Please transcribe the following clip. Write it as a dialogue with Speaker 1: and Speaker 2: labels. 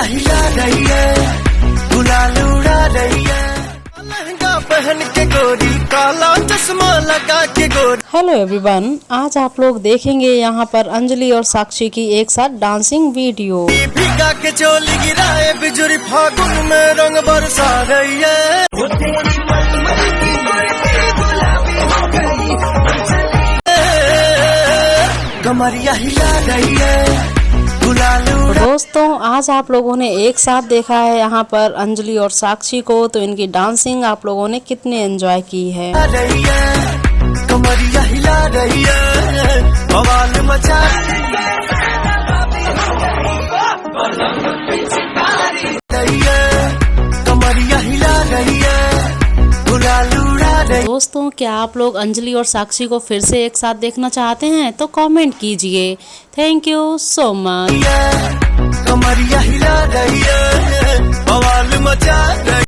Speaker 1: हिला रही है, गुलाल उड़ा रही है, लहंगा पहन के गोरी, काला चश्मा लगा के गोरी।
Speaker 2: हेलो एवरीवन, आज आप लोग देखेंगे यहाँ पर अंजलि और साक्षी की एक साथ डांसिंग वीडियो।
Speaker 1: भीगा के चोली गिराए बिजुरी, फागुन में रंग बरसा रही है, कमरिया हिला रही है, गुलाल उड़ा।
Speaker 2: दोस्तों, आज आप लोगों ने एक साथ देखा है यहाँ पर अंजलि और साक्षी को, तो इनकी डांसिंग आप लोगों ने कितने एंजॉय की है।
Speaker 1: रही है, कमरिया हिला रही है, बवाल मचा रही है, कमरिया हिला रही है, गुलाल उड़ा रही है।
Speaker 2: दोस्तों, क्या आप लोग अंजलि और साक्षी को फिर से एक साथ देखना चाहते हैं तो कमेंट कीजिए। Thank you so much.
Speaker 1: कमरिया हिला रही है।